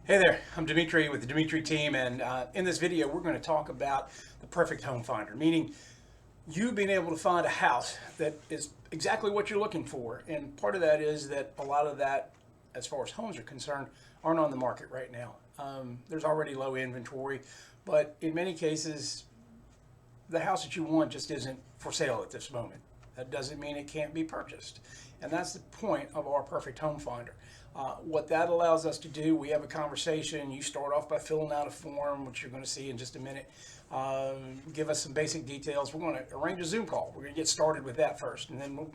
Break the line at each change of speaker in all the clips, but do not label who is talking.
Hey there, I'm Demitri with the Demitri Team, and in this video we're going to talk about the perfect home finder, meaning you being able to find a house that is exactly what you're looking for. And part of that is that a lot of that, as far as homes are concerned, aren't on the market right now. There's already low inventory, but in many cases, the house that you want just isn't for sale at this moment. That doesn't mean it can't be purchased. And that's the point of our perfect home finder. What that allows us to do, we have a conversation. You start off by filling out a form, which you're going to see in just a minute. Give us some basic details. We're going to arrange a Zoom call. We're going to get started with that first, and then we're,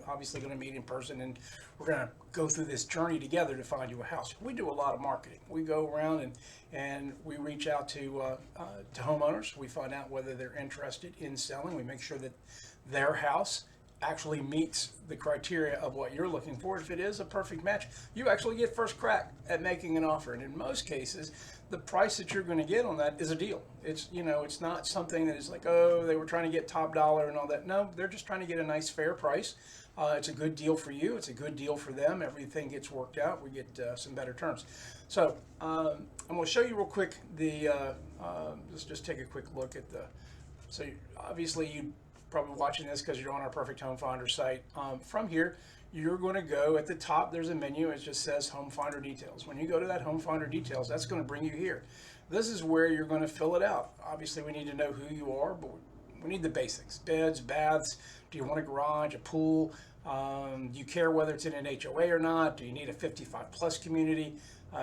obviously going to meet in person, and we're going to go through this journey together to find you a house. We do a lot of marketing. We go around and we reach out to homeowners. We find out whether they're interested in selling. We make sure that their house actually meets the criteria of what you're looking for. If it is a perfect match, you actually get first crack at making an offer. And in most cases, the price that you're going to get on that is a deal. It's not something that is like, oh, they were trying to get top dollar and all that. No, they're just trying to get a nice fair price. It's a good deal for you. It's a good deal for them. Everything gets worked out. We get some better terms. So I'm going to show you real quick let's just take a quick look at so obviously you probably watching this because you're on our Perfect Home Finder site. From here, you're going to go at the top. There's a menu. It just says Home Finder Details. When you go to that Home Finder Details, that's going to bring you here. This is where you're going to fill it out. Obviously, we need to know who you are, but we need the basics: beds, baths. Do you want a garage, a pool? Do you care whether it's in an HOA or not? Do you need a 55 plus community?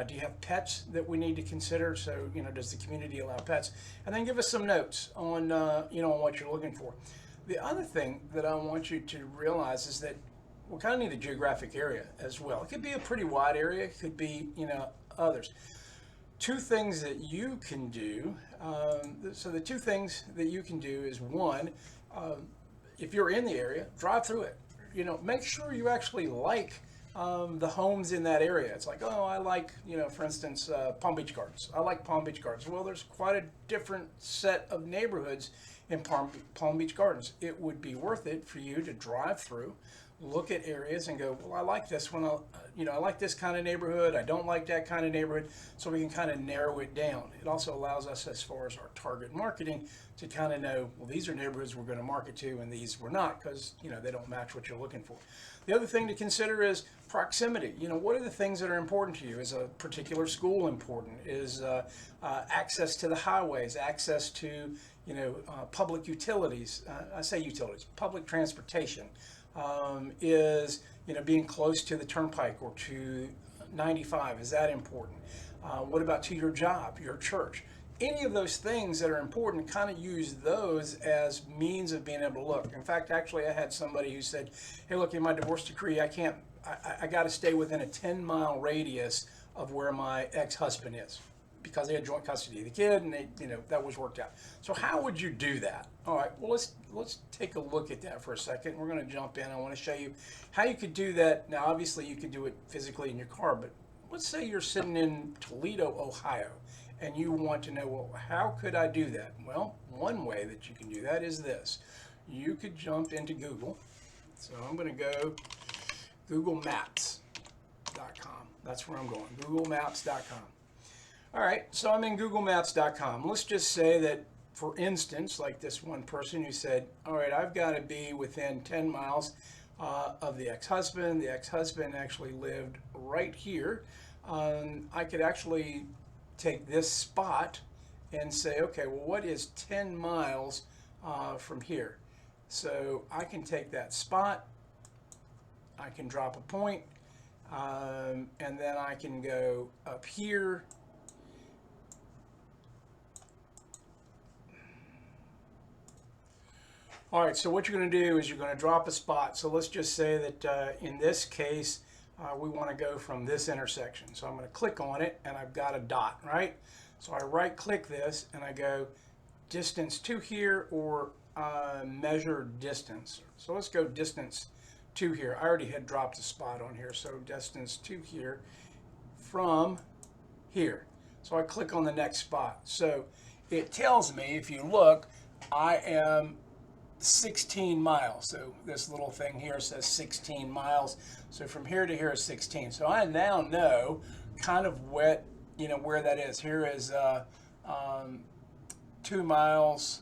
Do you have pets that we need to consider? So, does the community allow pets? And then give us some notes on, on what you're looking for. The other thing that I want you to realize is that we kind of need a geographic area as well. It could be a pretty wide area. It could be, others. Two things that you can do. So the two things that you can do is one, if you're in the area, drive through it. Make sure you actually like the homes in that area. It's like, oh, I like, for instance, Palm Beach Gardens. I like Palm Beach Gardens. Well, there's quite a different set of neighborhoods in Palm Beach Gardens. It would be worth it for you to drive through, look at areas and go, well, I like this one. I like this kind of neighborhood. I don't like that kind of neighborhood. So we can kind of narrow it down. It also allows us, as far as our target marketing, to kind of know, well, these are neighborhoods we're going to market to and these we're not, because, they don't match what you're looking for. The other thing to consider is proximity. What are the things that are important to you? Is a particular school important? Is access to the highways, access to, public utilities? I say utilities, public transportation. Is, being close to the turnpike or to 95, is that important? What about to your job, your church? Any of those things that are important, kind of use those as means of being able to look. In fact, actually, I had somebody who said, hey, look, in my divorce decree, I got to stay within a 10-mile radius of where my ex-husband is, because they had joint custody of the kid, and that was worked out. So how would you do that? All right, well, let's take a look at that for a second. We're going to jump in. I want to show you how you could do that. Now, obviously, you could do it physically in your car, but let's say you're sitting in Toledo, Ohio, and you want to know, well, how could I do that? Well, one way that you can do that is this. You could jump into Google. So I'm going to go googlemaps.com. That's where I'm going, googlemaps.com. All right, so I'm in googlemaps.com. Let's just say that, for instance, like this one person who said, all right, I've got to be within 10 miles of the ex-husband. The ex-husband actually lived right here. I could actually take this spot and say, okay, well, what is 10 miles from here? So I can take that spot, I can drop a point, and then I can go up here. All right, so what you're going to do is you're going to drop a spot. So let's just say that in this case, we want to go from this intersection. So I'm going to click on it, and I've got a dot, right? So I right-click this, and I go distance to here, or measure distance. So let's go distance to here. I already had dropped a spot on here, so distance to here from here. So I click on the next spot. So it tells me, if you look, I am 16 miles. So this little thing here says 16 miles. So from here to here is 16. So I now know kind of what you know, where that is. Here is 2 miles,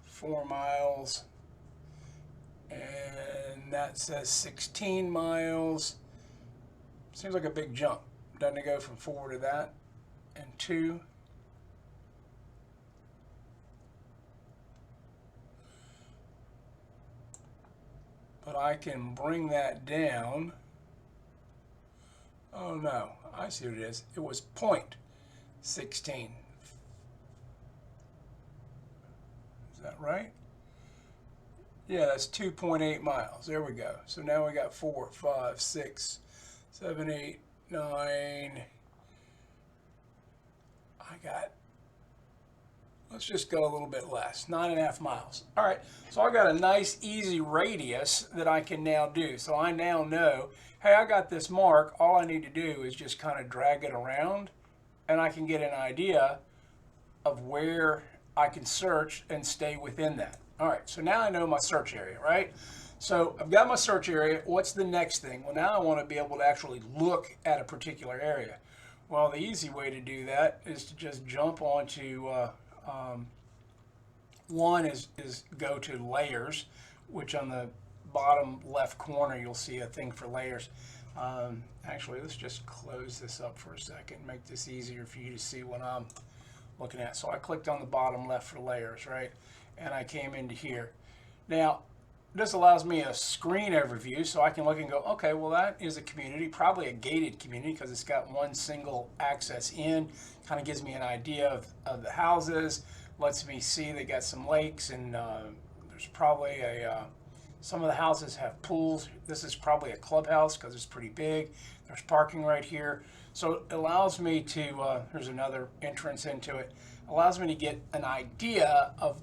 4 miles, and that says 16 miles. Seems like a big jump. Doesn't it go from 4 to that and 2? But I can bring that down. Oh no, I see what it is. It was 0.16. Is that right? Yeah, that's 2.8 miles. There we go. So now we got 4, 5, 6, 7, 8, 9. I got, let's just go a little bit less, 9.5 miles. All right, so I got a nice easy radius that I can now do. So I now know, hey, I got this mark. All I need to do is just kind of drag it around and I can get an idea of where I can search and stay within that. All right, so now I know my search area, right? So I've got my search area. What's the next thing? Well, now I want to be able to actually look at a particular area. Well, the easy way to do that is to just jump onto, one is go to layers, which on the bottom left corner, you'll see a thing for layers. Actually, let's just close this up for a second, make this easier for you to see what I'm looking at. So I clicked on the bottom left for layers, right? And I came into here. Now, this allows me a screen overview, so I can look and go, okay, well, that is a community, probably a gated community because it's got one single access in. Kind of gives me an idea of the houses, lets me see they got some lakes, and there's probably some of the houses have pools. This is probably a clubhouse because it's pretty big. There's parking right here. So it allows me to, here's another entrance into it, allows me to get an idea of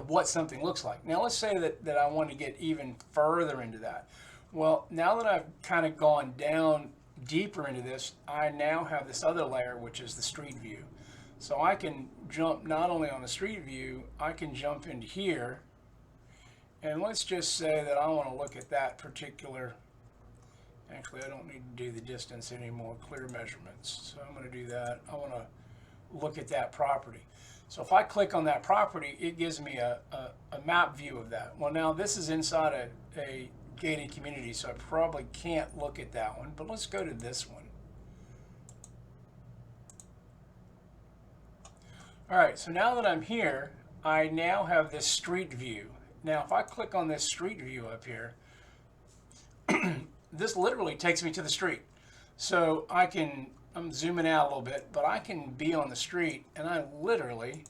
what something looks like. Now let's say that I want to get even further into that. Well, now that I've kind of gone down deeper into this, I now have this other layer, which is the street view. So I can jump not only on the street view, I can jump into here. And let's just say that I want to look at that particular, actually I don't need to do the distance anymore, clear measurements. So I'm going to do that. I want to look at that property. So if I click on that property, it gives me a map view of that. Well, now this is inside a gated community, so I probably can't look at that one, but let's go to this one. All right, so now that I'm here, I now have this street view. Now, if I click on this street view up here, this literally takes me to the street. So I'm zooming out a little bit, but I can be on the street and I literally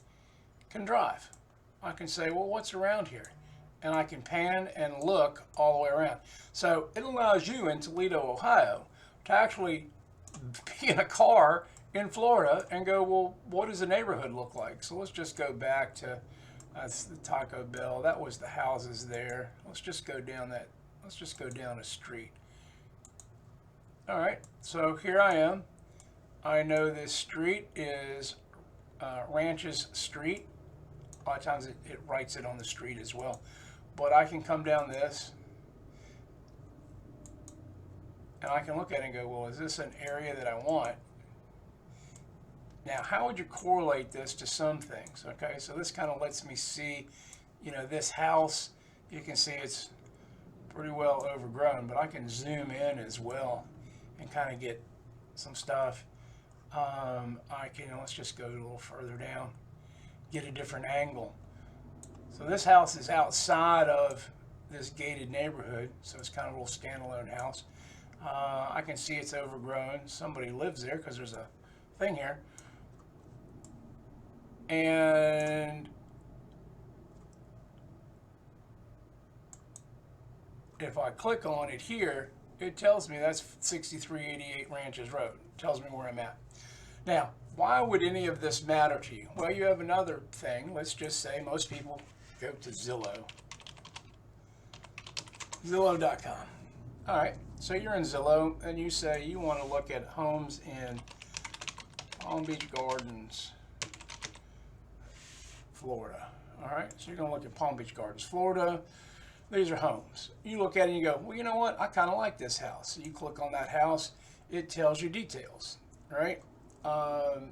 can drive. I can say, well, what's around here? And I can pan and look all the way around. So it allows you in Toledo, Ohio, to actually be in a car in Florida and go, well, what does the neighborhood look like? So let's just go back to, that's the Taco Bell. That was the houses there. Let's just go down that, let's just go down a street. All right, so here I am. I know this street is Ranches Street. A lot of times it writes it on the street as well. But I can come down this and I can look at it and go, well, is this an area that I want? Now, how would you correlate this to some things? Okay, so this kind of lets me see, you know, this house, you can see it's pretty well overgrown, but I can zoom in as well and kind of get some stuff. I can, let's just go a little further down, get a different angle. So this house is outside of this gated neighborhood, so it's kind of a little standalone house. I can see it's overgrown. Somebody lives there because there's a thing here. And if I click on it here, it tells me that's 6388 Ranches Road. It tells me where I'm at. Now, why would any of this matter to you? Well, you have another thing. Let's just say most people go to Zillow. Zillow.com. All right, so you're in Zillow and you say you want to look at homes in Palm Beach Gardens, Florida. All right, so you're going to look at Palm Beach Gardens, Florida. These are homes. You look at it and you go, well, you know what? I kind of like this house. So you click on that house. It tells you details, right? I'm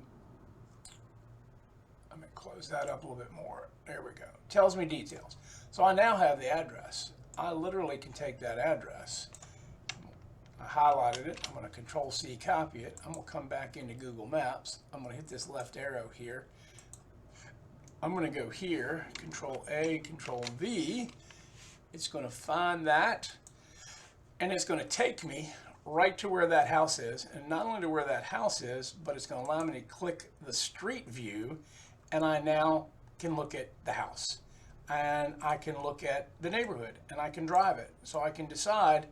going to close that up a little bit more. There we go. Tells me details. So I now have the address. I literally can take that address. I highlighted it. I'm going to Control C, copy it. I'm going to come back into Google Maps. I'm going to hit this left arrow here. I'm going to go here, Control A, Control V. It's going to find that, and it's going to take me right to where that house is. And not only to where that house is, but it's going to allow me to click the street view, and I now can look at the house. And I can look at the neighborhood, and I can drive it. So I can decide,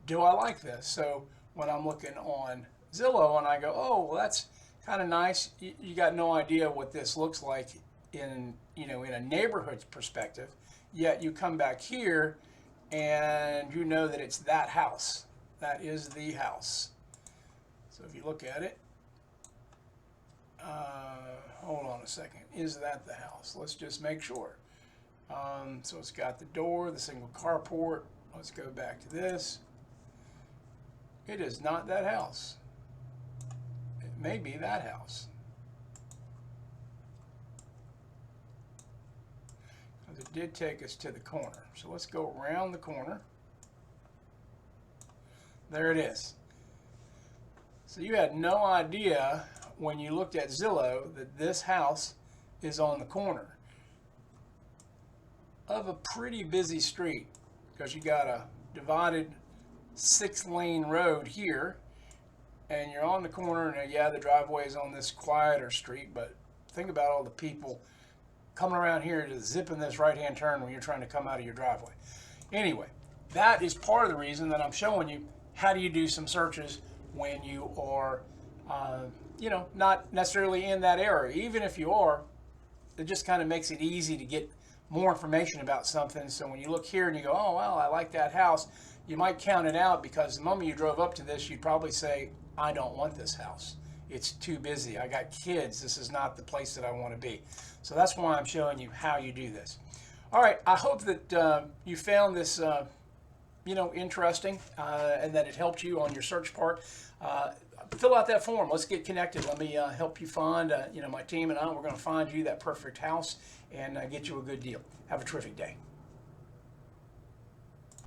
do I like this? So when I'm looking on Zillow and I go, oh, well, that's kind of nice. You got no idea what this looks like in a neighborhood perspective, yet you come back here and you know that it's that house. That is the house. So if you look at it, hold on a second, is that the house? Let's just make sure. So it's got the door, the single carport. Let's go back to this. It is not that house. It may be that house. It did take us to the corner. So let's go around the corner. There it is. So you had no idea when you looked at Zillow that this house is on the corner of a pretty busy street, because you got a divided 6-lane road here, and you're on the corner, and yeah, the driveway is on this quieter street, but think about all the people coming around here to zip in this right-hand turn when you're trying to come out of your driveway. Anyway, that is part of the reason that I'm showing you how do you do some searches when you are, not necessarily in that area. Even if you are, it just kind of makes it easy to get more information about something. So when you look here and you go, oh, well, I like that house, you might count it out, because the moment you drove up to this, you'd probably say, I don't want this house. It's too busy. I got kids. This is not the place that I want to be. So that's why I'm showing you how you do this. All right. I hope that you found this, interesting, and that it helped you on your search part. Fill out that form. Let's get connected. Let me help you find, my team and I, we're going to find you that perfect house and get you a good deal. Have a terrific day.